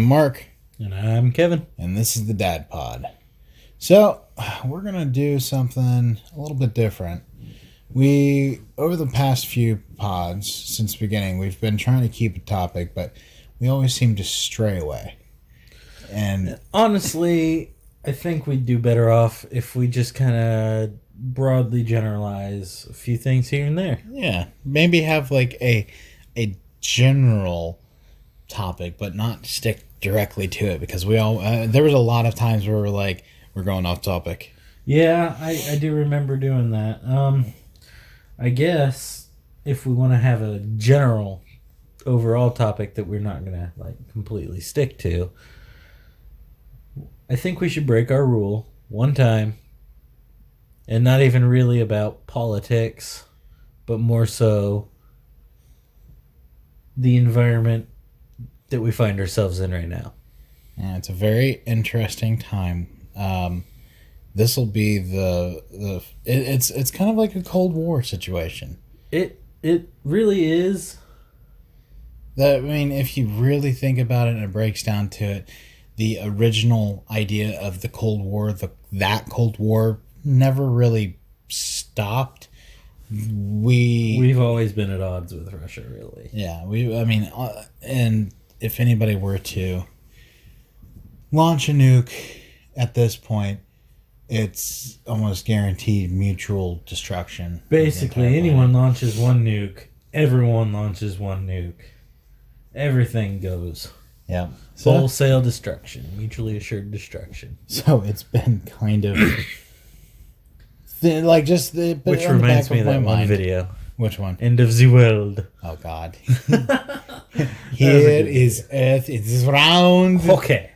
Mark. And I'm Kevin. And this is the Dad Pod. So, we're going to do something a little bit different. Over the past few pods, since the beginning, we've been trying to keep a topic, but we always seem to stray away. And honestly, I think we'd do better off if we just kind of broadly generalize a few things here and there. Yeah, maybe have like a general topic, but not stick directly to it, because we all there was a lot of times where we're going off topic. Yeah, I do remember doing that. I guess if we want to have a general overall topic that we're not gonna completely stick to, I think we should break our rule one time, and not even really about politics, but more so the environment that we find ourselves in right now. Yeah, it's a very interesting time. This will be it's kind of like a Cold War situation. It really is. If you really think about it and it breaks down to it, the original idea of the Cold War, that Cold War never really stopped. We've always been at odds with Russia, really. Yeah, and if anybody were to launch a nuke at this point, it's almost guaranteed mutual destruction. Basically, anyone launches one nuke, everyone launches one nuke. Everything goes. Yeah. Wholesale destruction. Mutually assured destruction. So it's been kind of... Which reminds me of that one video. Which one? End of the world. Oh, God. Here is Earth. It is round. Okay.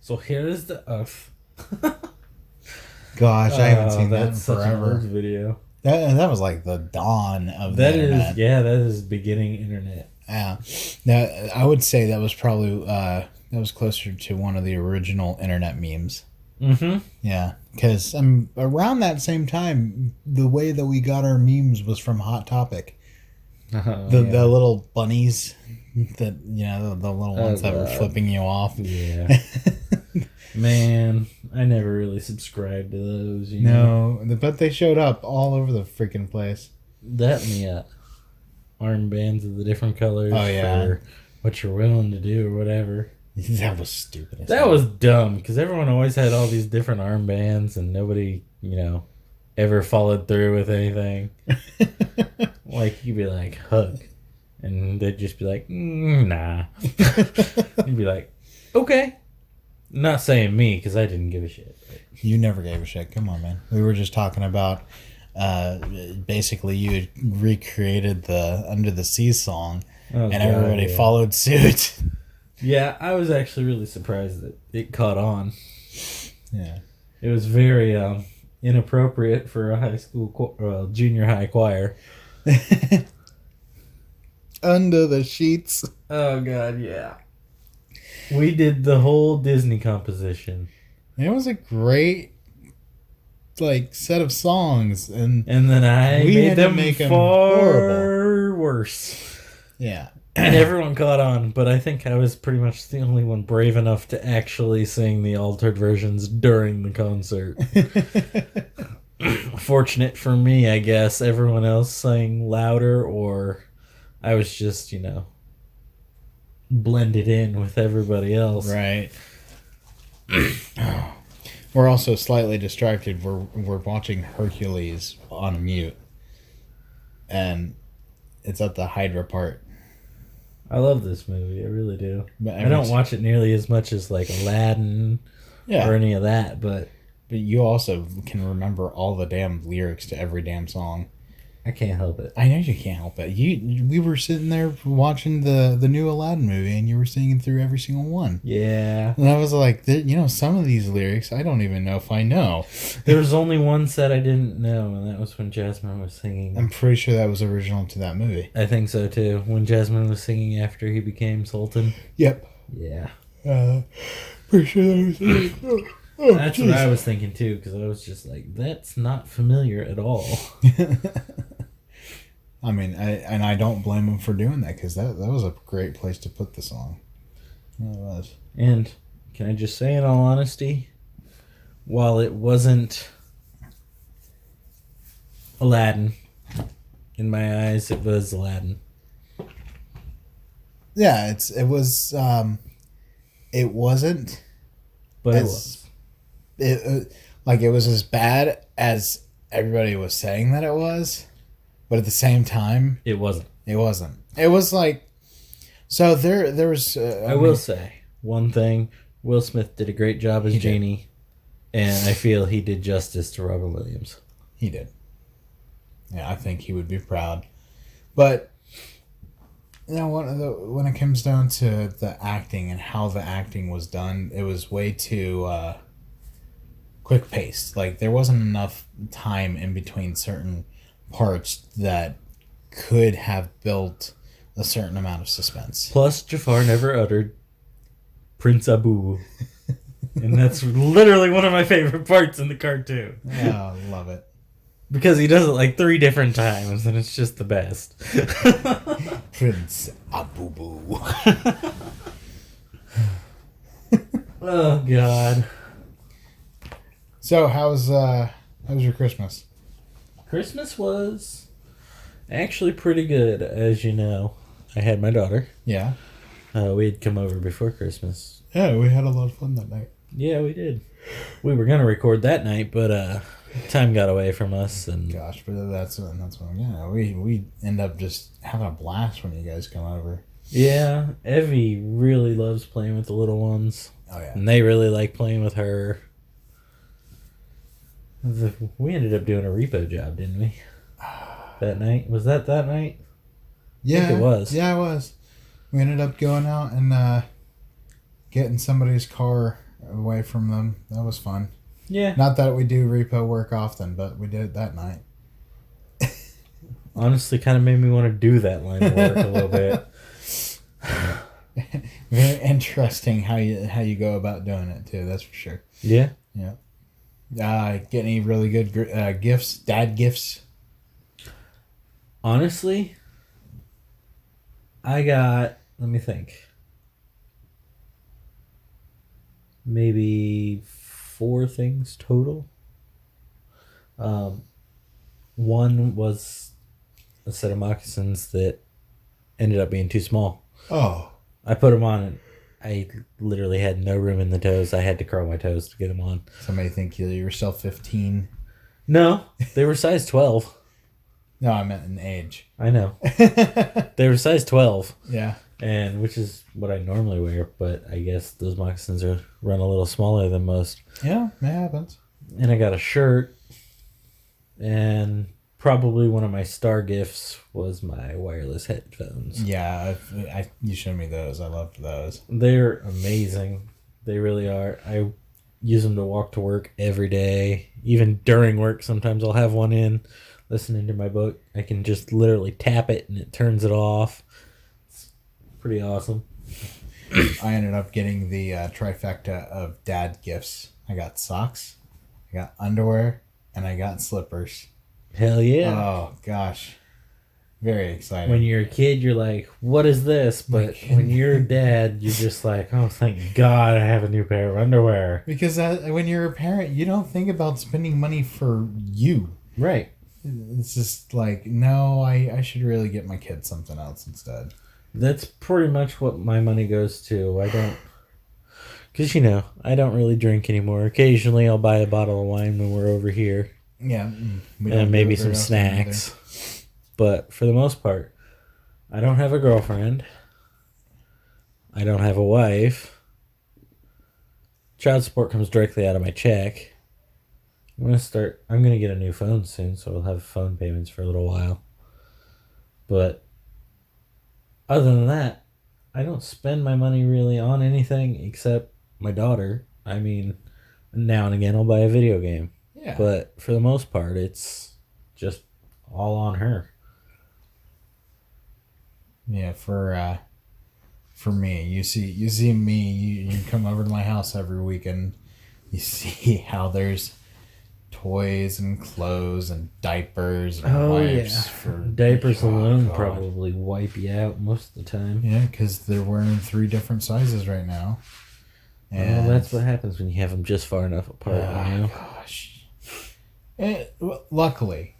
So here is the Earth. Gosh, I haven't seen that in such forever. An old video. That was like the dawn of the internet. That is beginning internet. Yeah. Now, I would say that was probably that was closer to one of the original internet memes. Mm-hmm. Yeah, because around that same time, the way that we got our memes was from Hot Topic. The little bunnies that, the little ones that were flipping you off. Yeah. Man, I never really subscribed to those. No, but they showed up all over the freaking place. That and the armbands of the different colors. Oh, yeah. For what you're willing to do or whatever. That was stupid. That was dumb, because everyone always had all these different armbands and nobody, ever followed through with anything. You'd be like, hug. And they'd just be like, nah. You'd be like, okay. Not saying me, because I didn't give a shit. You never gave a shit. Come on, man. We were just talking about, basically you had recreated the Under the Sea song, and everybody followed suit. Yeah, I was actually really surprised that it caught on. Yeah. It was very inappropriate for a high school, junior high choir. Under the sheets. Oh, God, yeah. We did the whole Disney composition. It was a great, set of songs. And then I made them far horrible. Worse. Yeah. And everyone caught on, but I think I was pretty much the only one brave enough to actually sing the altered versions during the concert. Fortunate for me, I guess. Everyone else sang louder, or I was just, blended in with everybody else. Right. We're also slightly distracted. We're watching Hercules on mute. And it's at the Hydra part. I love this movie. I really do. But I don't watch it nearly as much as Aladdin or any of that, but you also can remember all the damn lyrics to every damn song. I can't help it. I know you can't help it. We were sitting there watching the new Aladdin movie, and you were singing through every single one. Yeah. And I was like, some of these lyrics, I don't even know if I know. There was only one set I didn't know, and that was when Jasmine was singing. I'm pretty sure that was original to that movie. I think so, too. When Jasmine was singing after he became Sultan. Yep. Yeah. Pretty sure that was... That's what I was thinking, too, because I was just like, that's not familiar at all. I don't blame him for doing that, because that was a great place to put the song. Yeah, it was. And can I just say, in all honesty, while it wasn't Aladdin, in my eyes, it was Aladdin. Yeah, it was. It wasn't. But As, it was as bad as everybody was saying that it was, but at the same time, it wasn't. It wasn't. It was like. So there was. I will say one thing: Will Smith did a great job as Genie, and I feel he did justice to Robin Williams. He did. Yeah, I think he would be proud. But when it comes down to the acting and how the acting was done, it was way too quick paced. Like there wasn't enough time in between certain parts that could have built a certain amount of suspense. Plus, Jafar never uttered Prince Abu. And that's literally one of my favorite parts in the cartoon. Oh, love it. Because he does it like 3 different times, and it's just the best. Prince Abu Boo. Oh, God. So, how's your Christmas? Christmas was actually pretty good, as you know. I had my daughter. Yeah. We had come over before Christmas. Yeah, we had a lot of fun that night. Yeah, we did. We were going to record that night, but time got away from us. And gosh, but that's what we end up just having a blast when you guys come over. Yeah, Evie really loves playing with the little ones. Oh, yeah. And they really like playing with her. We ended up doing a repo job, didn't we? That night? Was that night? Yeah, I think it was. Yeah, it was. We ended up going out and getting somebody's car away from them. That was fun. Yeah. Not that we do repo work often, but we did it that night. Honestly, kind of made me want to do that line of work a little bit. Very interesting how you go about doing it too. That's for sure. Yeah. Yeah. Get any really good gifts? Dad gifts? Honestly, I got. Let me think. Maybe 4 things total. One was a set of moccasins that ended up being too small. Oh. I put them on and I literally had no room in the toes. I had to curl my toes to get them on. Somebody think you yourself 15? No, they were size 12. No, I meant in age. I know. They were size 12. Yeah. And which is what I normally wear, but I guess those moccasins run a little smaller than most. Yeah, it happens. And I got a shirt, and probably one of my star gifts was my wireless headphones. Yeah, you showed me those. I loved those. They're amazing. They really are. I use them to walk to work every day. Even during work, sometimes I'll have one in, listening to my book. I can just literally tap it, and it turns it off. Pretty awesome. I ended up getting the trifecta of dad gifts. I got socks, I got underwear, and I got slippers. Hell yeah. Oh, gosh. Very exciting. When you're a kid, you're like, what is this? But when you're a dad, you're just like, oh, thank God I have a new pair of underwear. Because when you're a parent, you don't think about spending money for you. Right. It's just like, no, I should really get my kids something else instead. That's pretty much what my money goes to. I don't... Because, I don't really drink anymore. Occasionally, I'll buy a bottle of wine when we're over here. Yeah. And maybe some snacks. But for the most part, I don't have a girlfriend. I don't have a wife. Child support comes directly out of my check. I'm going to get a new phone soon, so I'll have phone payments for a little while. But other than that, I don't spend my money really on anything except my daughter. I mean, now and again I'll buy a video game. Yeah. But for the most part, it's just all on her. Yeah, for me, you see me, you come over to my house every weekend. You see how there's toys and clothes and diapers and Oh wipes yeah, for diapers alone God. probably wipe you out most of the time. Yeah, because they're wearing 3 different sizes right now. Well, that's what happens when you have them just far enough apart. You know. Gosh. Luckily,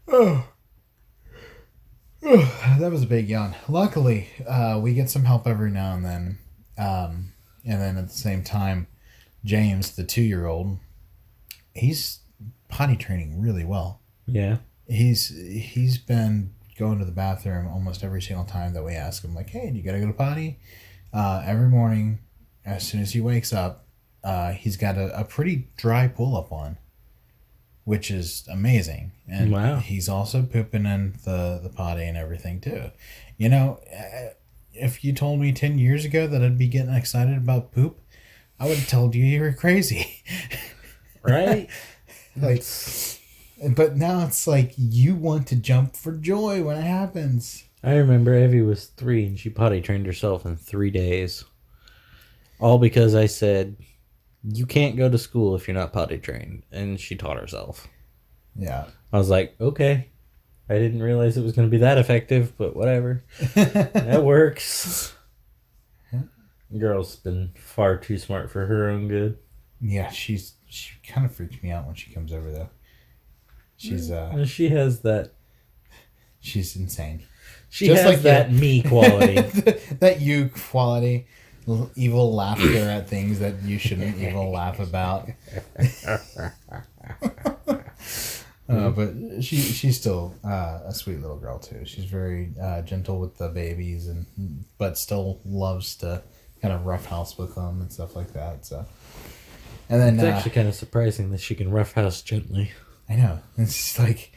oh, that was a big yawn. Luckily, we get some help every now and then. And then at the same time, James, the 2-year-old, he's potty training really well. Yeah. He's been going to the bathroom almost every single time that we ask him, like, hey, do you gotta go to potty? Every morning, as soon as he wakes up, he's got a pretty dry pull-up on, which is amazing. And wow. He's also pooping in the potty and everything, too. You know, if you told me 10 years ago that I'd be getting excited about poop, I would have told you were crazy. Right? Like, but now it's like you want to jump for joy when it happens. I remember Evie was 3 and she potty trained herself in 3 days. All because I said, you can't go to school if you're not potty trained. And she taught herself. Yeah. I was like, okay. I didn't realize it was going to be that effective, but whatever. That works. Girl's been far too smart for her own good. Yeah, she kind of freaks me out when she comes over, though. She has that. She's insane. She just has like that me quality. That you quality. Evil laughter at things that you shouldn't evil laugh about. But she's still a sweet little girl too. She's very gentle with the babies, but still loves to kind of roughhouse with them and stuff like that. So, and then it's actually kind of surprising that she can roughhouse gently. I know, it's just like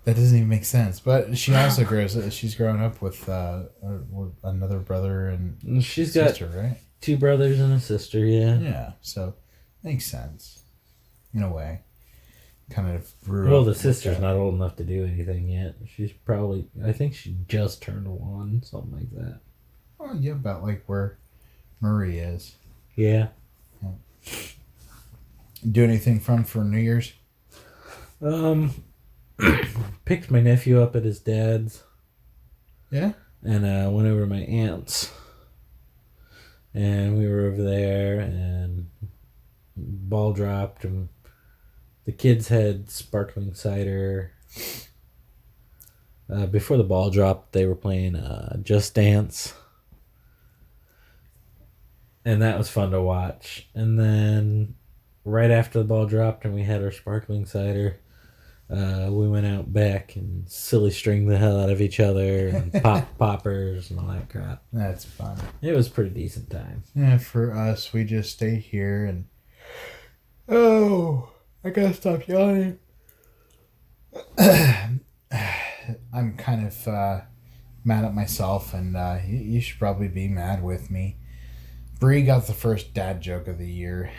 that doesn't even make sense. But she also she's growing up with another brother and she's sister, got right? 2 brothers and a sister. Yeah. Yeah. So makes sense in a way. Kind of grew well, up the sister's not old enough to do anything yet. She's probably, I think she just turned 1, something like that. Oh, yeah, about like where Murray is. Yeah. Do anything fun for New Year's? Picked my nephew up at his dad's. Yeah? And went over to my aunt's. And we were over there and ball dropped and the kids had sparkling cider. Before the ball dropped, they were playing Just Dance. And that was fun to watch. And then right after the ball dropped and we had our sparkling cider, we went out back and silly stringed the hell out of each other and pop poppers and all that crap. That's fun. It was a pretty decent time. Yeah, for us, we just stay here and... Oh, I gotta stop yawning. I'm kind of mad at myself, and you should probably be mad with me. Bree got the first dad joke of the year.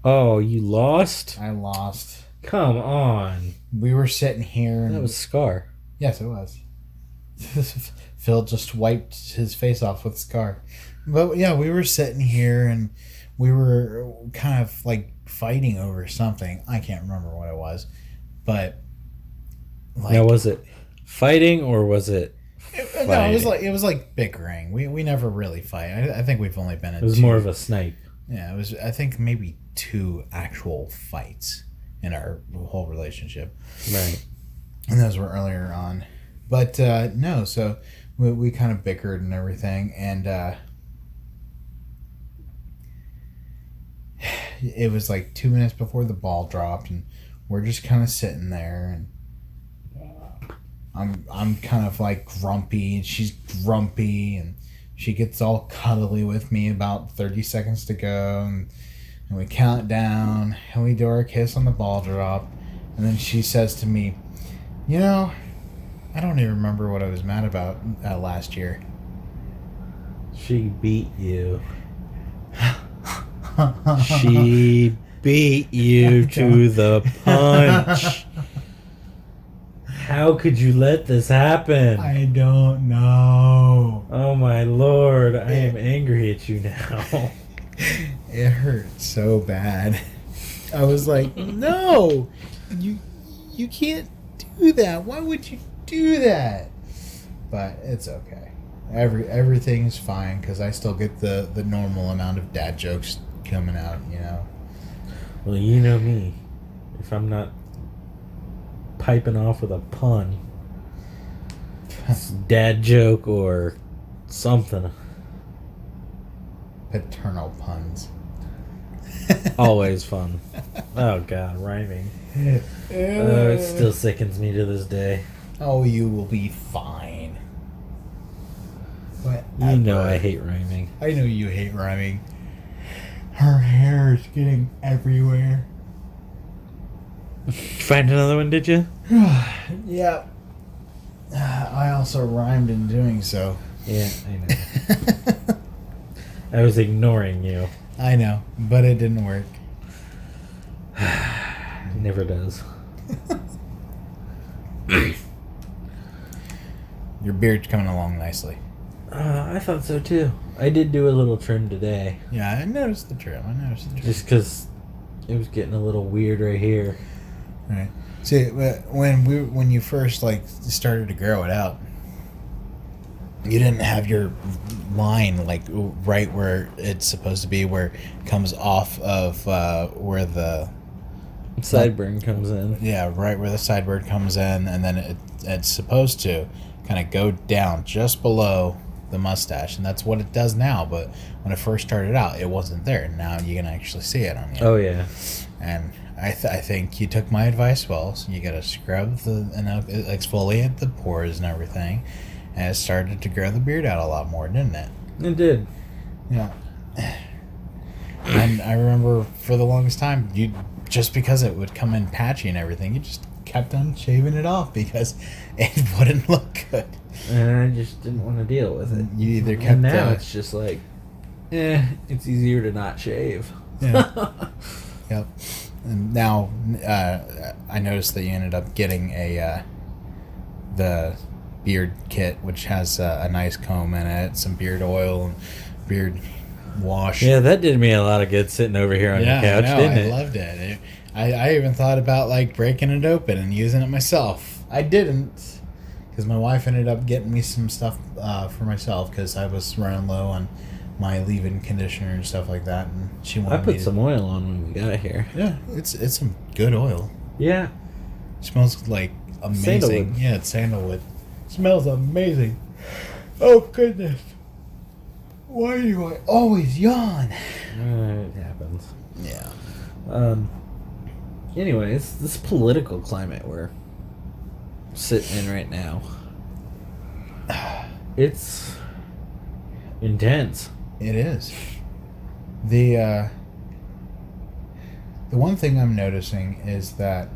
Oh, you lost? I lost. Come on. We were sitting here. And... That was Scar. Yes, it was. Phil just wiped his face off with Scar. But yeah, we were sitting here and we were kind of like fighting over something. I can't remember what it was. But like, now, was it fighting or was it fighting? No, it was like bickering. We never really fight. I think we've only been in It was 2. more of a snipe. Yeah, it was, I think, maybe 2 actual fights in our whole relationship. Right. And those were earlier on. But no, so we kind of bickered and everything. And it was like 2 minutes before the ball dropped. And we're just kind of sitting there. And I'm kind of like grumpy. And she's grumpy. And she gets all cuddly with me about 30 seconds to go. And we count down. And we do our kiss on the ball drop. And then she says to me, you know, I don't even remember what I was mad about last year. She beat you. She beat you to the punch. How could you let this happen? I don't know. Oh my lord, I am angry at you now. It hurt so bad. I was like, no, you can't do that. Why would you do that? But it's okay. Everything's fine because I still get the normal amount of dad jokes coming out, you know. Well, you know me. If I'm not piping off with a pun, it's dad joke or something. Paternal puns. Always fun. Oh God, rhyming. It still sickens me to this day. Oh, you will be fine. You know I hate rhyming. I know you hate rhyming. Her hair is getting everywhere. Find another one, did you? Yeah. I also rhymed in doing so. Yeah, I know. I was ignoring you. I know, but it didn't work. It never does. Your beard's coming along nicely. I thought so too. I did do a little trim today. Yeah, I noticed the trim. Just because it was getting a little weird right here. Right. See, when you first started to grow it out, you didn't have your line right where it's supposed to be, where it comes off of where the sideburn comes in. Yeah, right where the sideburn comes in, and then it's supposed to kind of go down just below the mustache, and that's what it does now. But when it first started out, it wasn't there. Now you can actually see it on you. Oh yeah. And I think you took my advice well. So you got to scrub and exfoliate the pores and everything, and it started to grow the beard out a lot more, didn't it? It did. Yeah. And I remember for the longest time, just because it would come in patchy and everything, you just kept on shaving it off because it wouldn't look good. And I just didn't want to deal with it. You either kept and now it's just like, it's easier to not shave. Yeah. Yep. And now I noticed that you ended up getting the beard kit, which has a nice comb in it, some beard oil, and beard wash. Yeah, that did me a lot of good sitting over here on your couch, didn't it? I loved it. I even thought about breaking it open and using it myself. I didn't, because my wife ended up getting me some stuff for myself because I was running low on my leave-in conditioner and stuff like that, and she wanted I put some oil on when we got here. Yeah, it's some good oil. Yeah, it smells like amazing. Sandalwood. Yeah, it's sandalwood. It smells amazing. Oh goodness, why do I always yawn? It happens. Yeah. Anyways, this political climate we're sitting in right now, it's intense. It is. The one thing I'm noticing is that,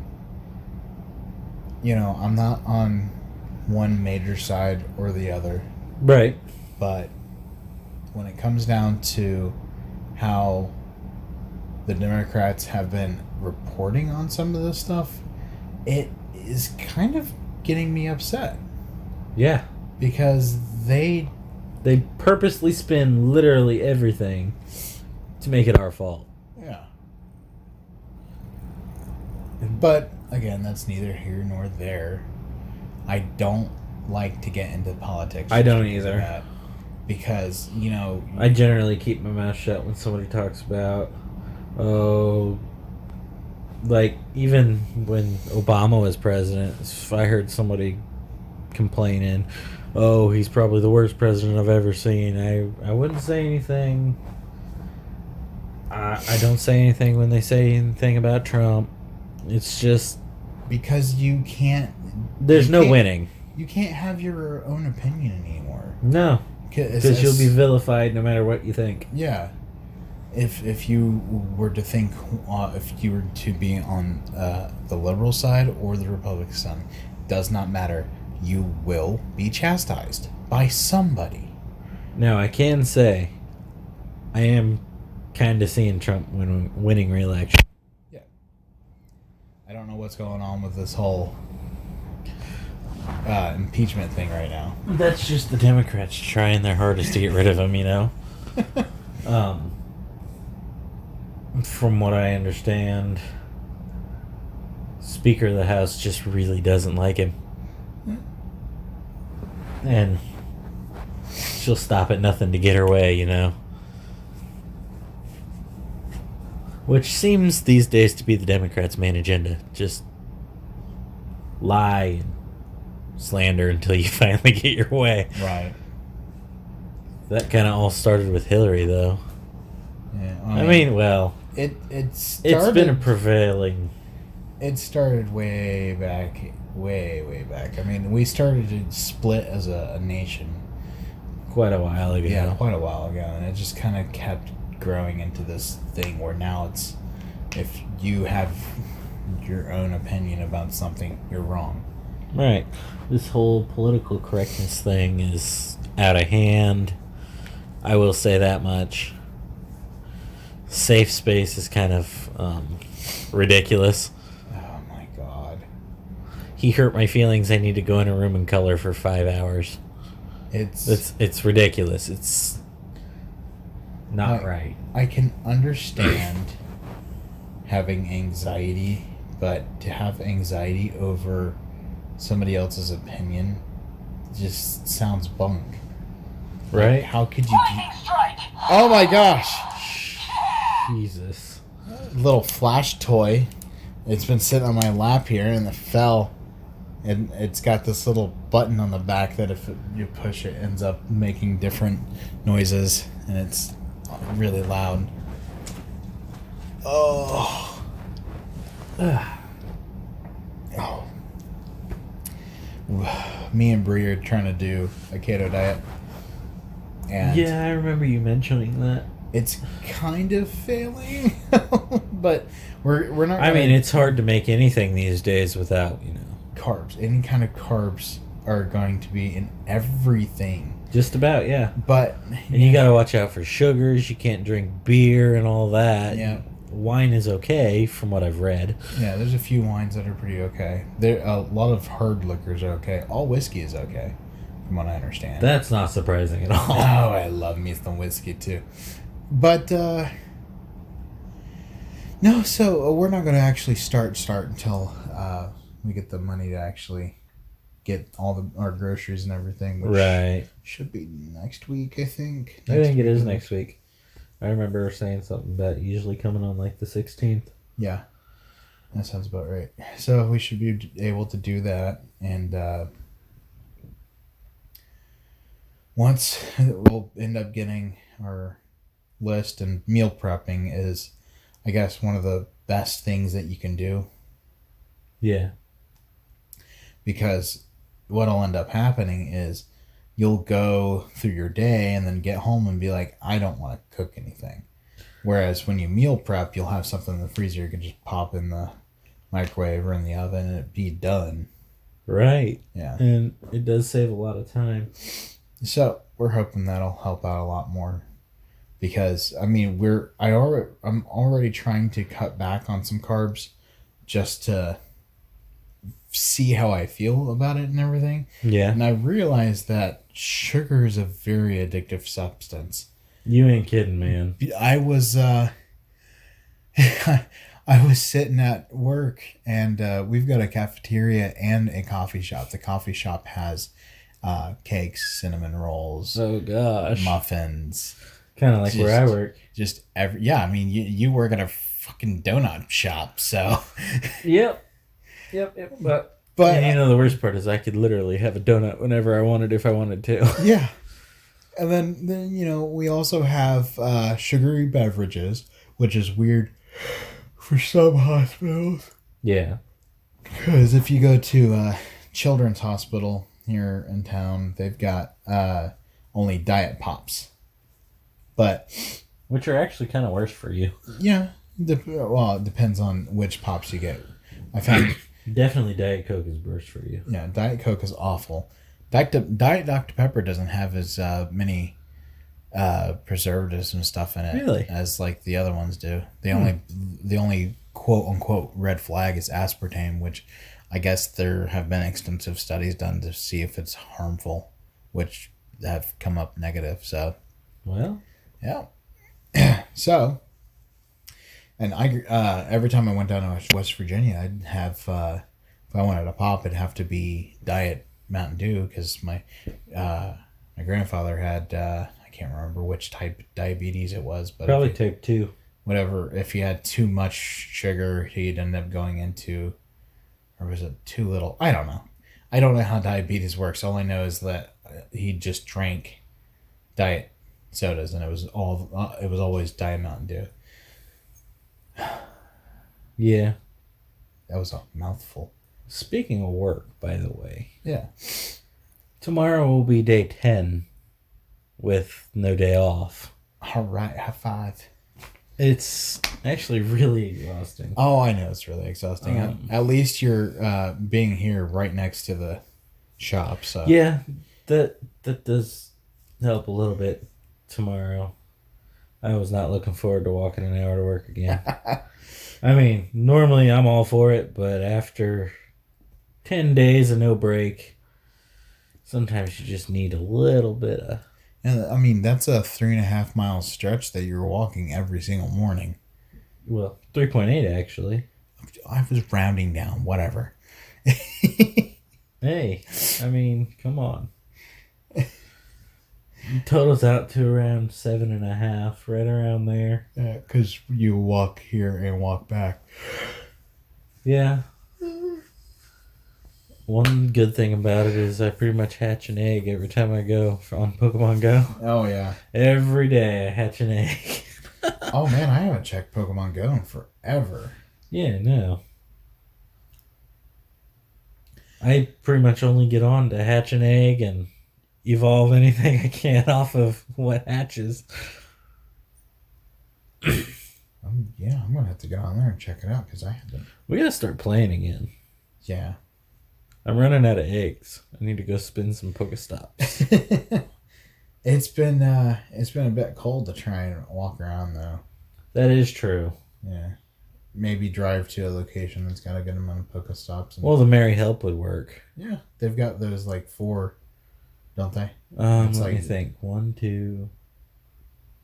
I'm not on one major side or the other. Right. But when it comes down to how the Democrats have been reporting on some of this stuff, it is kind of getting me upset. Yeah. Because they purposely spin literally everything to make it our fault. Yeah. But, again, that's neither here nor there. I don't like to get into politics. I don't either. Because, I generally keep my mouth shut when somebody talks about, even when Obama was president, if I heard somebody complaining, he's probably the worst president I've ever seen, I wouldn't say anything. I don't say anything when they say anything about Trump. It's just because you can't. There's no winning. You can't have your own opinion anymore. No, because you'll be vilified no matter what you think. Yeah, if you were to think, if you were to be on the liberal side or the Republican side, does not matter. You will be chastised by somebody. Now, I can say I am kind of seeing Trump winning re-election. Yeah. I don't know what's going on with this whole impeachment thing right now. That's just the Democrats trying their hardest to get rid of him, From what I understand, Speaker of the House just really doesn't like him. And she'll stop at nothing to get her way, you know. Which seems these days to be the Democrats' main agenda. Just lie and slander until you finally get your way. Right. That kind of all started with Hillary, though. Yeah. I mean, well, it it's been a prevailing. It started way back. I mean, we started to split as a nation Quite a while ago. Yeah, quite a while ago, and it just kind of kept growing into this thing where now it's, if you have your own opinion about something, you're wrong. Right. This whole political correctness thing is out of hand. I will say that much. Safe space is kind of ridiculous. Oh my god. He hurt my feelings. I need to go in a room and color for 5 hours. It's ridiculous. It's not right. I can understand having anxiety, but to have anxiety over somebody else's opinion just sounds bunk. Right? Like, how could you Oh my gosh! Jesus. Little flash toy. It's been sitting on my lap here and it fell. And it's got this little button on the back that if you push it ends up making different noises, and it's really loud. Oh. Oh. Me and Bree are trying to do a keto diet. And yeah, I remember you mentioning that. It's kind of failing, but we're not. I mean, it's hard to make anything these days without, carbs. Any kind of carbs are going to be in everything. Just about, yeah. But and you got to watch out for sugars. You can't drink beer and all that. Yeah. Wine is okay, from what I've read. Yeah, there's a few wines that are pretty okay. There a lot of hard liquors are okay. All whiskey is okay, from what I understand. That's not surprising at all. Oh, I love me some whiskey too. But no, so we're not going to actually start until we get the money to actually get all our groceries and everything, which right. should be next week, I think. I think it is next week. I remember her saying something about usually coming on like the 16th. Yeah, that sounds about right. So we should be able to do that, and once we'll end up getting our list, and meal prepping is, I guess, one of the best things that you can do. Yeah. Because what'll end up happening is you'll go through your day and then get home and be like, I don't want to cook anything. Whereas when you meal prep, you'll have something in the freezer you can just pop in the microwave or in the oven and it be done. Right. Yeah. And it does save a lot of time. So we're hoping that'll help out a lot more. Because I mean I'm already trying to cut back on some carbs just to see how I feel about it and everything. Yeah. And I realized that sugar is a very addictive substance. You ain't kidding, man. I was I was sitting at work, and we've got a cafeteria and a coffee shop. The coffee shop has cakes, cinnamon rolls, Oh gosh, muffins. Kind of like where I work. Just I mean, you work at a fucking donut shop, so. Yep. But and the worst part is I could literally have a donut whenever I wanted if I wanted to. Yeah. And then we also have sugary beverages, which is weird for some hospitals. Yeah. Because if you go to Children's Hospital here in town, they've got only Diet Pops. Which are actually kind of worse for you. Yeah. It depends on which Pops you get. I found... Definitely Diet Coke is worse for you. Yeah, Diet Coke is awful. Diet Dr. Pepper doesn't have as many preservatives and stuff in it really? As like the other ones do. The only quote unquote red flag is aspartame, which I guess there have been extensive studies done to see if it's harmful, which have come up negative. So, well, yeah. So, And every time I went down to West Virginia, I'd have if I wanted a pop, it'd have to be Diet Mountain Dew because my grandfather had I can't remember which type of diabetes it was, but Probably type 2. whatever. If he had too much sugar, he'd end up going into, or was it too little? I don't know. I don't know how diabetes works. All I know is that he just drank diet sodas, and it was always Diet Mountain Dew. Yeah. That was a mouthful. Speaking of work, by the way. Yeah. Tomorrow will be day 10 with no day off. All right. High five. It's actually really exhausting. Oh, I know it's really exhausting. At least you're being here right next to the shop. So yeah, that does help a little bit tomorrow. I was not looking forward to walking an hour to work again. I mean, normally I'm all for it, but after 10 days of no break, sometimes you just need a little bit of... And I mean, that's a 3.5 mile stretch that you're walking every single morning. Well, 3.8 actually. I was rounding down, whatever. Hey, I mean, come on. Totals out to around 7.5, right around there. Yeah, because you walk here and walk back. Yeah. One good thing about it is I pretty much hatch an egg every time I go on Pokemon Go. Oh, yeah. Every day I hatch an egg. Oh, man, I haven't checked Pokemon Go in forever. Yeah, no. I pretty much only get on to hatch an egg and evolve anything I can off of what hatches. I'm going to have to get on there and check it out because I haven't. We gotta start playing again. Yeah. I'm running out of eggs. I need to go spin some Pokestops. It's been a bit cold to try and walk around though. That is true. Yeah. Maybe drive to a location that's got a good amount of Pokestops. Well, the Merry Help would work. Yeah, they've got those like 4, don't they? Let me think. 1, 2,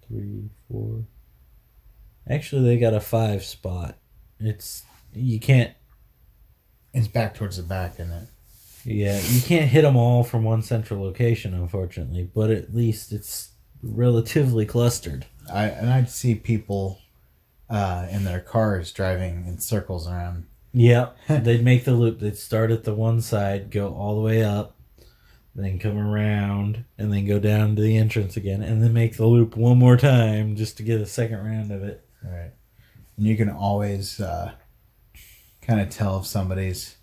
3, 4. Actually, they got a 5 spot. You can't. It's back towards the back, isn't it? Yeah, you can't hit them all from one central location, unfortunately. But at least it's relatively clustered. I'd see people in their cars driving in circles around. Yep, they'd make the loop. They'd start at the one side, go all the way up, then come around, and then go down to the entrance again, and then make the loop one more time just to get a second round of it. All right. And you can always kind of tell if somebody's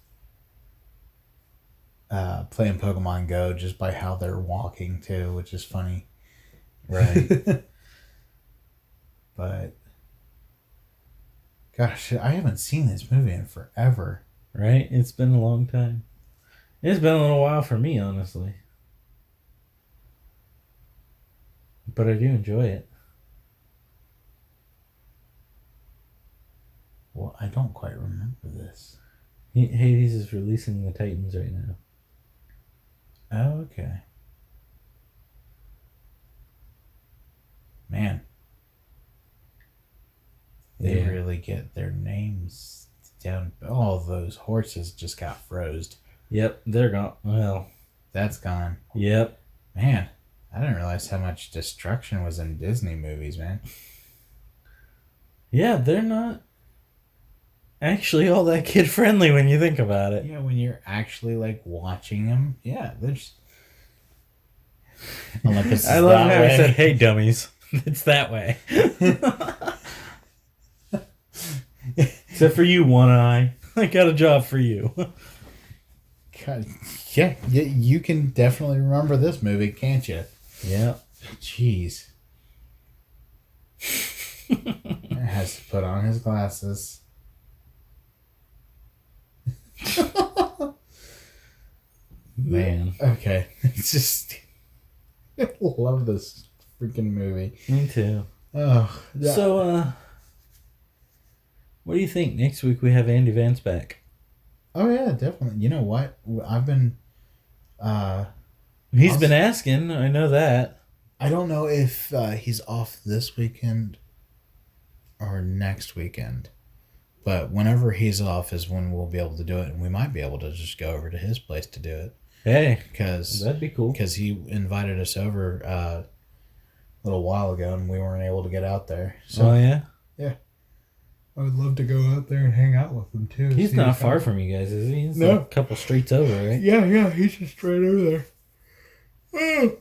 playing Pokemon Go just by how they're walking too, which is funny. Right. But gosh, I haven't seen this movie in forever. Right? It's been a long time. It's been a little while for me, honestly. But I do enjoy it. Well, I don't quite remember this. Hades is releasing the Titans right now. Oh, okay. Man. They really get their names down. All those horses just got froze. Yep, they're gone. Well, that's gone. Yep. Man, I didn't realize how much destruction was in Disney movies, man. Yeah, they're not actually all that kid friendly when you think about it. Yeah, when you're actually like watching them, yeah, there's. Olympus is I love how way. he said, "Hey, dummies, it's that way." Except for you, One Eye. I got a job for you. God, yeah, you can definitely remember this movie, can't you? Yeah. Jeez. He has to put on his glasses. Man. Okay. It's just... I love this freaking movie. Me too. Oh. Yeah. So, what do you think? Next week we have Andy Vance back. Oh, yeah, definitely. You know what? I've been... He's been asking. I know that. I don't know if he's off this weekend or next weekend. But whenever he's off is when we'll be able to do it, and we might be able to just go over to his place to do it. Hey, because that'd be cool. Because he invited us over a little while ago, and we weren't able to get out there. So, oh yeah, yeah. I would love to go out there and hang out with him too. He's not far from you guys, is he? He's no, like a couple streets over, right? Yeah, he's just right over there. Oh.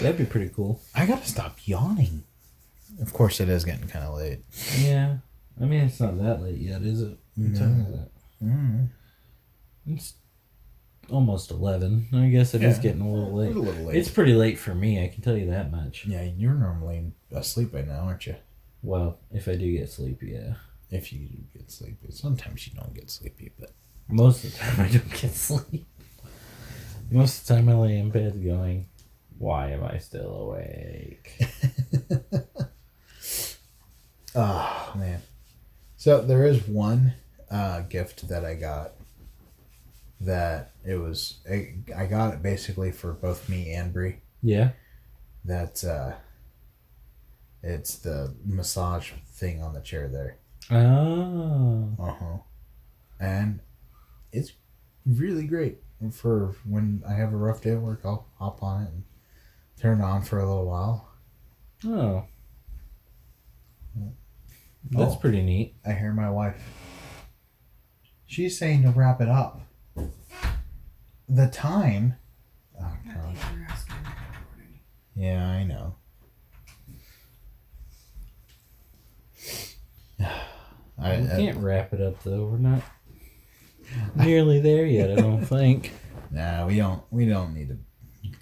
That'd be pretty cool. I gotta stop yawning. Of course, it is getting kind of late. Yeah, I mean it's not that late yet, is it? No. It's almost 11. I guess it is getting a little late. It's a little late. It's pretty late for me. I can tell you that much. Yeah, you're normally asleep by now, aren't you? Well, if I do get sleepy, yeah. If you do get sleepy, sometimes you don't get sleepy, but most of the time I don't get sleep. Most of the time I lay in bed going, why am I still awake? Oh, man. So there is one gift that I got that I got it basically for both me and Bree. Yeah. That's it's the massage thing on the chair there. Oh. And it's really great for when I have a rough day at work. I'll hop on it and turn it on for a little while. Oh. That's pretty neat. I hear my wife. She's saying to wrap it up. The time. Oh, God. Yeah, I know. We can't wrap it up though. We're not nearly there yet. I don't think. Nah, we don't need to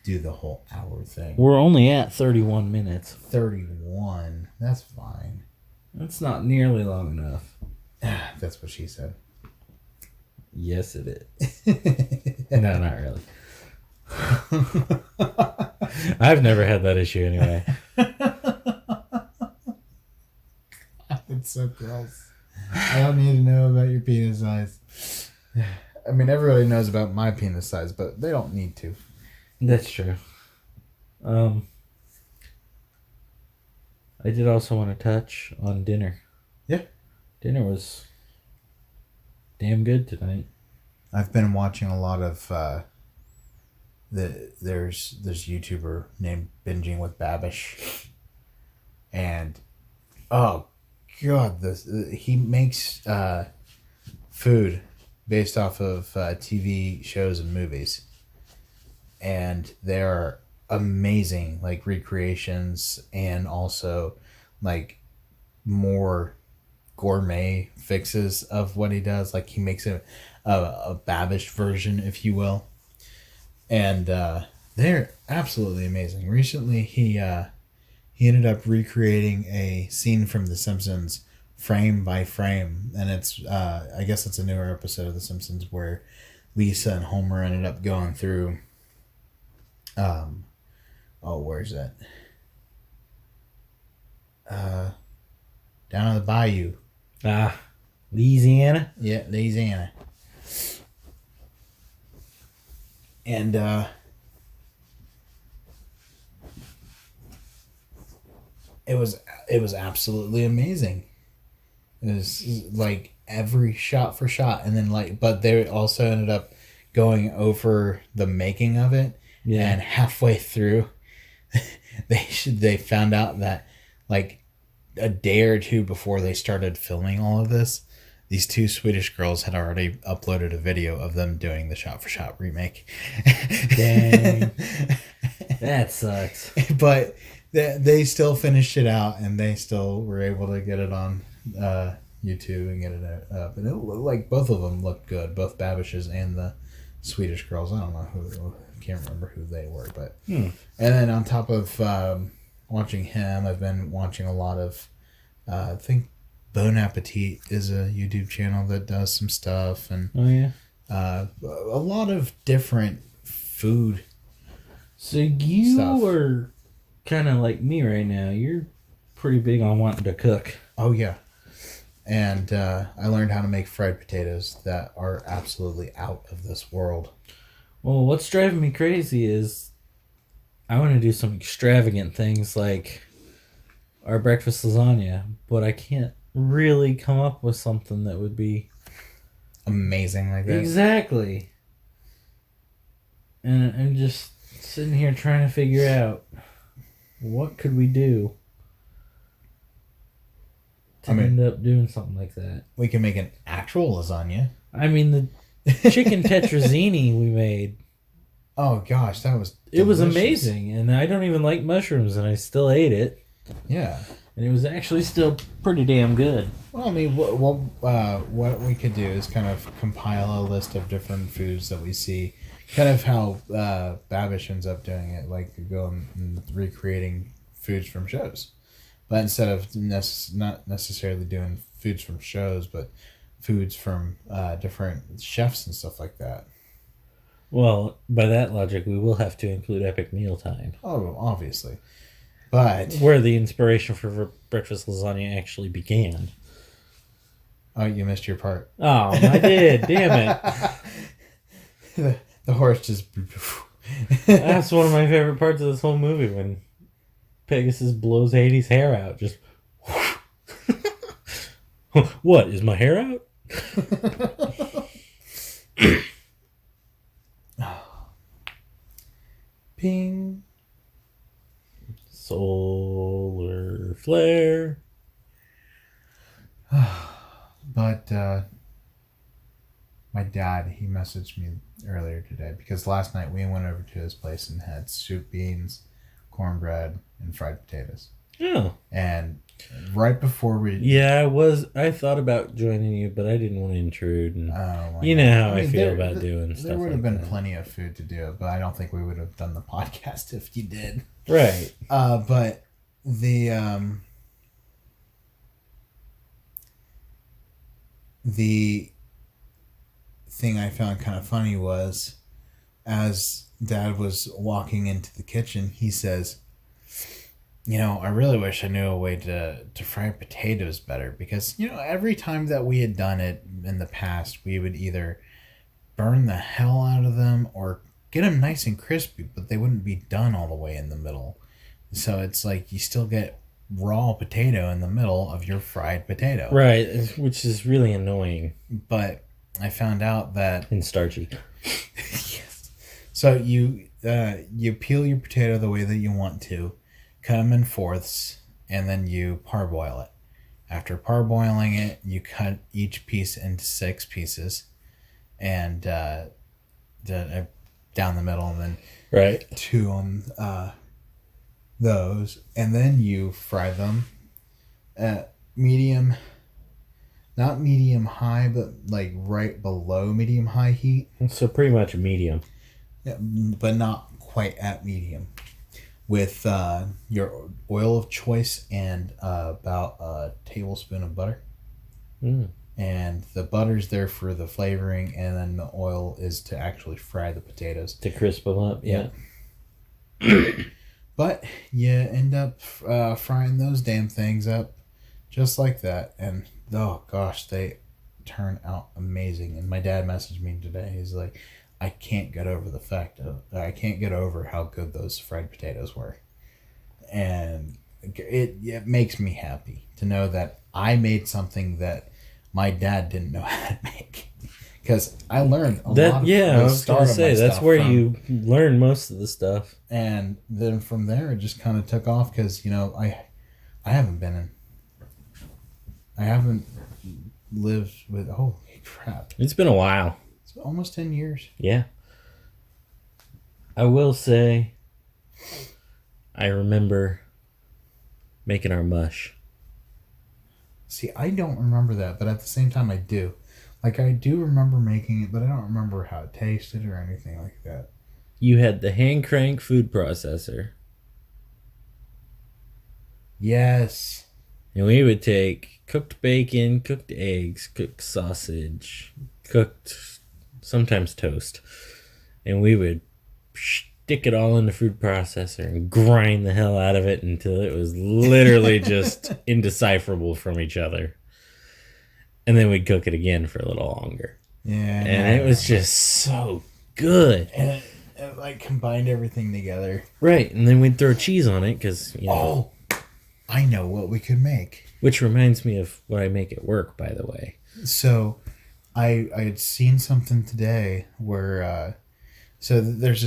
do the whole hour thing. We're only at 31 minutes. 31. That's fine. That's not nearly long enough. That's what she said. Yes, it is. No, not really. I've never had that issue anyway. It's so gross. I don't need to know about your penis size. I mean, everybody knows about my penis size, but they don't need to. That's true. I did also want to touch on dinner. Yeah. Dinner was damn good tonight. I've been watching a lot of there's this YouTuber named Binging with Babish, and oh God, he makes food based off of TV shows and movies, and they're amazing, like recreations and also like more gourmet fixes of what he does. Like he makes a Babish version, if you will, and they're absolutely amazing. Recently, he ended up recreating a scene from The Simpsons frame by frame, and it's I guess it's a newer episode of The Simpsons where Lisa and Homer ended up going through where's that? Down on the bayou. Louisiana? Yeah, Louisiana. And it was absolutely amazing. It was like every shot for shot, and then but they also ended up going over the making of it. Yeah. And halfway through, they found out that like a day or two before they started filming all of this, these two Swedish girls had already uploaded a video of them doing the shot-for-shot remake. Dang. That sucks. But they still finished it out, and they still were able to get it on YouTube and get it up. And it looked like both of them looked good, both Babish's and the Swedish girls. I don't know who, can't remember who they were. But And then on top of watching him, I've been watching a lot of, I think Bon Appetit is a YouTube channel that does some stuff, and a lot of different food. So you are kind of like me right now. You're pretty big on wanting to cook. Oh yeah, and I learned how to make fried potatoes that are absolutely out of this world. Well, what's driving me crazy is I want to do some extravagant things like our breakfast lasagna, but I can't really come up with something that would be amazing like that. Exactly. And I'm just sitting here trying to figure out what could we do to end up doing something like that. We can make an actual lasagna. I mean, the chicken tetrazzini we made. Oh gosh, that was delicious. It was amazing, and I don't even like mushrooms, and I still ate it. Yeah. And it was actually still pretty damn good. Well, I mean, what we could do is kind of compile a list of different foods that we see. Kind of how Babish ends up doing it, like going and recreating foods from shows. But instead of not necessarily doing foods from shows, but foods from different chefs and stuff like that. Well, by that logic, we will have to include Epic Mealtime. Oh, obviously. But where the inspiration for breakfast lasagna actually began. Oh, you missed your part. Oh, I did. Damn it. The horse just... That's one of my favorite parts of this whole movie, when Pegasus blows Hades' hair out. Just... What, is my hair out? Ping. Solar flare. But my dad, he messaged me earlier today because last night we went over to his place and had soup, beans, cornbread, and fried potatoes. Oh. And right before we... Yeah, I thought about joining you, but I didn't want to intrude. And you know how I feel about doing stuff. There would have like been that. plenty of food to do, but I don't think we would have done the podcast if you did. Right. But the thing I found kind of funny was, as Dad was walking into the kitchen, he says, you know, I really wish I knew a way to fry potatoes better, because, you know, every time that we had done it in the past, we would either burn the hell out of them or get them nice and crispy, but they wouldn't be done all the way in the middle. So it's like you still get raw potato in the middle of your fried potato. Right, which is really annoying. But I found out that... And starchy. Yes. So you peel your potato the way that you want to, cut them in fourths, and then you parboil it. After parboiling it, you cut each piece into 6 pieces, and down the middle, and then right 2 on those, and then you fry them at medium, not medium high, but like right below medium high heat. So pretty much medium. Yeah, but not quite at medium. With your oil of choice and about a tablespoon of butter. Mm. And the butter's there for the flavoring, and then the oil is to actually fry the potatoes. To crisp them up, yeah. But you end up frying those damn things up just like that. And, oh gosh, they turn out amazing. And my dad messaged me today. He's like, I can't get over the fact of... I can't get over how good those fried potatoes were. And it makes me happy to know that I made something that my dad didn't know how to make. Because I learned a lot of I was going to say, that's where you learn most of the stuff. And then from there, it just kind of took off because, you know, I haven't lived with... Holy crap. It's been a while. It's almost 10 years. Yeah. I will say, I remember making our mush. See, I don't remember that, but at the same time, I do. Like, I do remember making it, but I don't remember how it tasted or anything like that. You had the hand crank food processor. Yes. And we would take cooked bacon, cooked eggs, cooked sausage, cooked, sometimes toast. And we would stick it all in the food processor and grind the hell out of it until it was literally just indecipherable from each other. And then we'd cook it again for a little longer. Yeah. And it was just so good. And it like combined everything together. Right. And then we'd throw cheese on it because, you know. Oh, I know what we could make. Which reminds me of what I make at work, by the way. So, I had seen something today where there's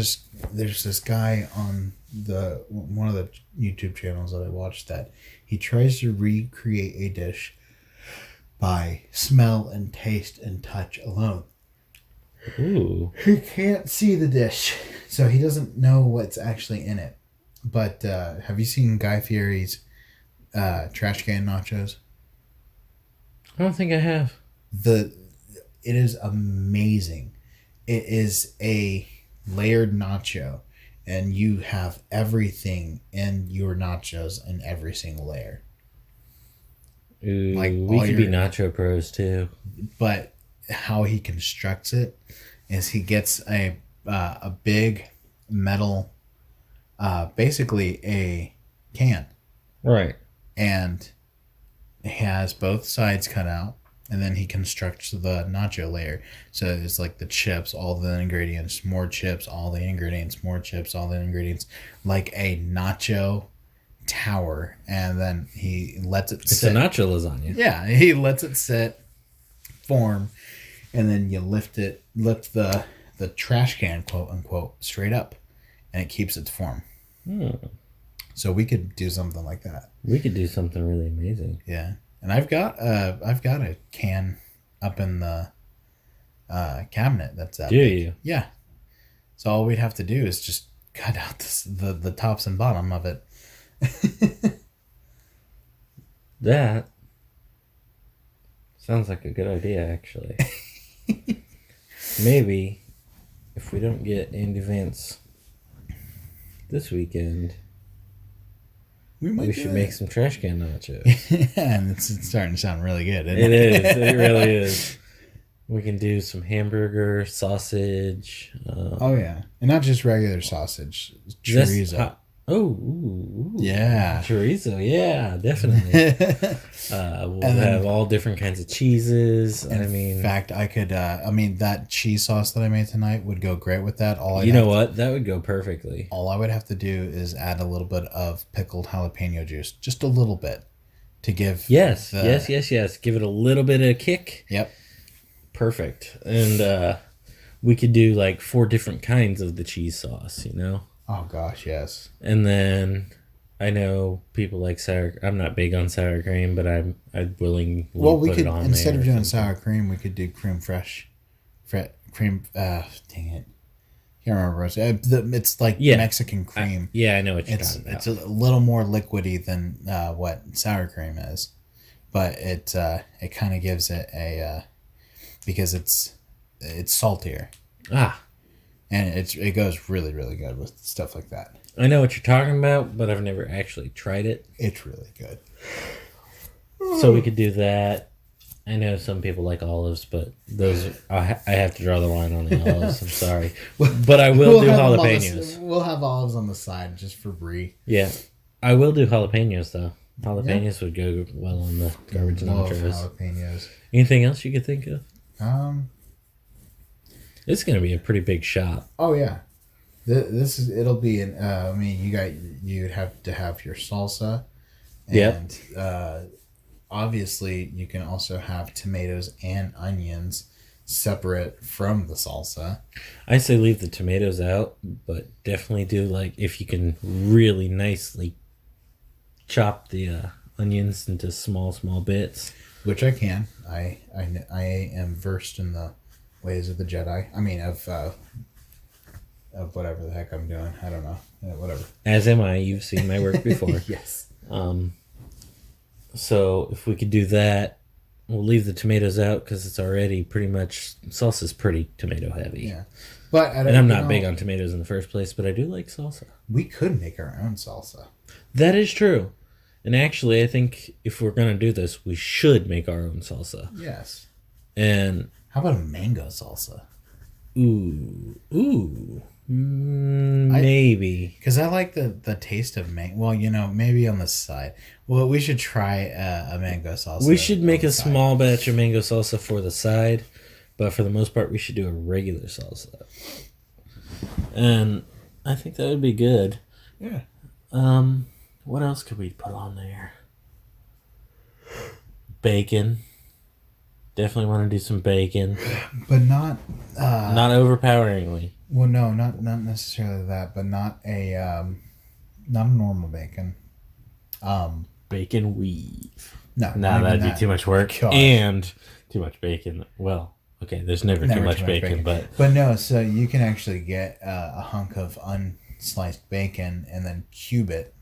this guy on the one of the YouTube channels that I watched that he tries to recreate a dish by smell and taste and touch alone. Ooh. He can't see the dish, so he doesn't know what's actually in it. But have you seen Guy Fieri's trash can nachos? I don't think I have. It is amazing. It is a layered nacho, and you have everything in your nachos in every single layer. Ooh, like we could be nacho pros too. But how he constructs it is he gets a big metal, basically a can, right, and it has both sides cut out, and then he constructs the nacho layer. So it's like the chips, all the ingredients, more chips, all the ingredients, more chips, all the ingredients, like a nacho tower, and then he lets it sit. It's a nacho lasagna. Yeah, he lets it sit, form, and then you lift the trash can, quote unquote, straight up, and it keeps its form. So we could do something like that. We could do something really amazing. Yeah, and I've got a can up in the cabinet that's that. Do you? Yeah. So all we'd have to do is just cut out the tops and bottom of it. That sounds like a good idea, actually. Maybe if we don't get Andy Vance this weekend, we should make some trash can nachos. Yeah, and it's starting to sound really good. It is. It really is. We can do some hamburger, sausage. Oh yeah, and not just regular sausage, chorizo. Ooh, yeah, chorizo. Yeah, definitely. We'll have all different kinds of cheeses. In fact, I could. That cheese sauce that I made tonight would go great with that. That would go perfectly. All I would have to do is add a little bit of pickled jalapeno juice, just a little bit, to give. Yes. Give it a little bit of kick. Yep. Perfect. And we could do like 4 different kinds of the cheese sauce. Oh gosh, yes. And then I know people like sour. I'm not big on sour cream, but I'd willingly we put could it on instead there of doing sour cream, we could do cream fresh, cream. Dang it, can't remember. It's like Mexican cream. I know what you're talking about. It's a little more liquidy than what sour cream is, but it kind of gives it a because it's saltier. And it goes really, really good with stuff like that. I know what you're talking about, but I've never actually tried it. It's really good. So we could do that. I know some people like olives, but those I have to draw the line on the olives. I'm sorry, but I will do jalapenos. We'll have olives on the side just for brie. Yeah, I will do jalapenos though. Jalapenos would go well on the garbage nachos. Jalapenos. Anything else you could think of? It's going to be a pretty big shop. Oh yeah, it'll be an. You'd have to have your salsa, and obviously you can also have tomatoes and onions separate from the salsa. I say leave the tomatoes out, but definitely do if you can really nicely chop the onions into small bits. Which I can. I am versed in the ways of the Jedi. Of whatever the heck I'm doing. I don't know. Whatever. As am I. You've seen my work before. Yes. So if we could do that, we'll leave the tomatoes out because it's already pretty much salsa's pretty tomato heavy. Yeah, but I'm not big on tomatoes in the first place, but I do like salsa. We could make our own salsa. That is true. And actually, I think if we're going to do this, we should make our own salsa. Yes. And how about a mango salsa? Ooh. Maybe. Because I like the taste of mango. Well, maybe on the side. Well, we should try a mango salsa. We should make a small batch of mango salsa for the side. But for the most part, we should do a regular salsa. And I think that would be good. Yeah. What else could we put on there? Bacon. Definitely want to do some bacon. But not Not overpoweringly. well, no, not necessarily that, but not a normal bacon. Bacon weave. No, No, not even that'd be that. too much work. Gosh. And too much bacon. Well, okay, there's never too much bacon, but no. So you can actually get a hunk of unsliced bacon and then cube it,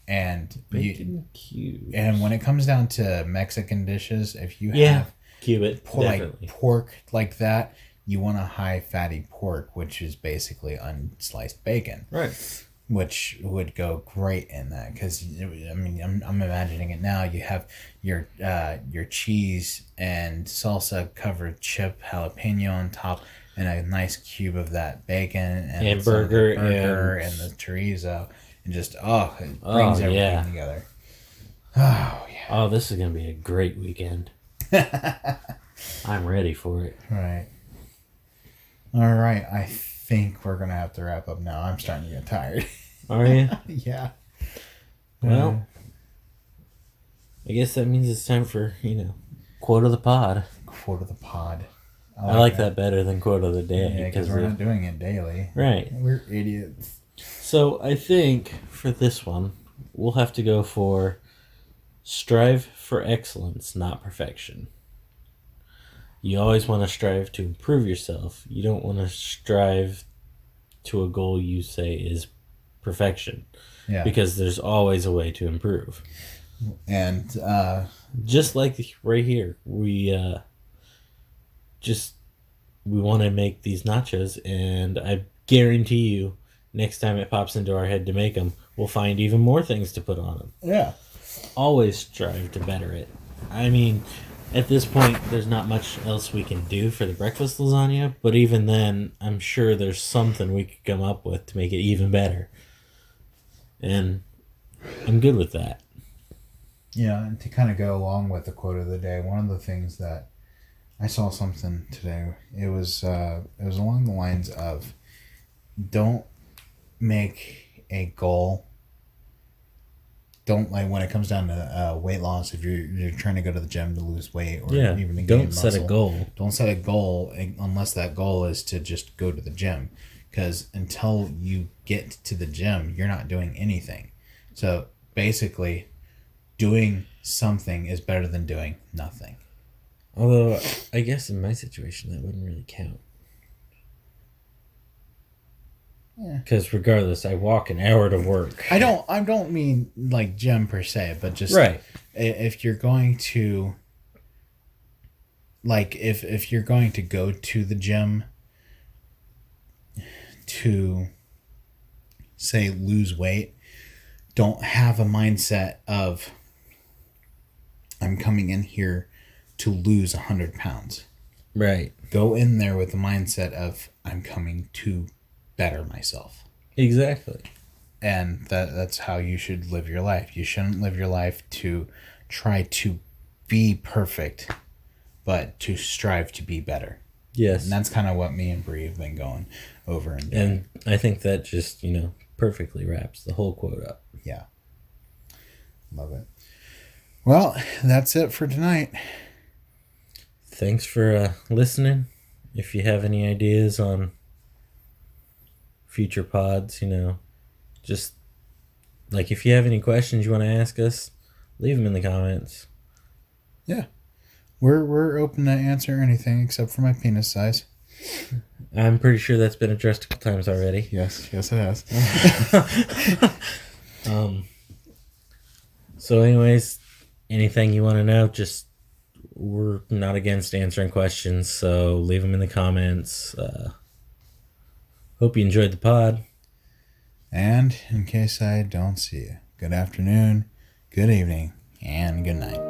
and bacon cubes. And when it comes down to Mexican dishes, if you Yeah, have cube it. like pork like that, you want a high fatty pork, which is basically unsliced bacon, Right. which would go great in that. Because I mean, I'm imagining it now. You have your cheese and salsa covered chip jalapeno on top, and a nice cube of that bacon and burger and the chorizo, and just it brings everything together. Oh yeah. Oh, this is gonna be a great weekend. I'm ready for it. Right. All right. I think we're gonna have to wrap up now. I'm starting to get tired. Are you? Yeah. Well, I guess that means it's time for, quote of the pod. Quote of the pod. I like that better than quote of the day. Yeah, because we're not doing it daily. Right. We're idiots. So I think for this one, we'll have to go for strive for excellence, not perfection. You always want to strive to improve yourself. You don't want to strive to a goal you say is perfection. Yeah. Because there's always a way to improve. And just like right here, we want to make these nachos, and I guarantee you, next time it pops into our head to make them, we'll find even more things to put on them. yeah. Always strive to better it. I mean, at this point, there's not much else we can do for the breakfast lasagna, but even then, I'm sure there's something we could come up with to make it even better. And I'm good with that. Yeah, and to kind of go along with the quote of the day, one of the things that I saw something today, it was along the lines of, don't make a goal. Don't, like, when it comes down to weight loss, if you're trying to go to the gym to lose weight or even to gain don't muscle, set a goal. Don't set a goal unless that goal is to just go to the gym. Because until you get to the gym, you're not doing anything. So basically, doing something is better than doing nothing. Although, I guess in my situation, that wouldn't really count. Yeah. Because regardless, I walk an hour to work. I don't mean like gym per se, but just right. If you're going to, like, if you're going to go to the gym to, say, lose weight, don't have a mindset of, I'm coming in here to lose 100 pounds. Right. Go in there with the mindset of, I'm coming to better myself. Exactly. And that's how you should live your life. You shouldn't live your life to try to be perfect, but to strive to be better. Yes. And that's kind of what me and Bree have been going over and doing. And I think that just, perfectly wraps the whole quote up. Yeah. Love it. Well, that's it for tonight. Thanks for listening. If you have any ideas on future pods, just like if you have any questions you want to ask us, leave them in the comments. Yeah. We're open to answer anything except for my penis size. I'm pretty sure that's been addressed a couple times already. Yes, it has. So anyways, anything you want to know, just we're not against answering questions, so leave them in the comments. Hope you enjoyed the pod. And in case I don't see you, good afternoon, good evening, and good night.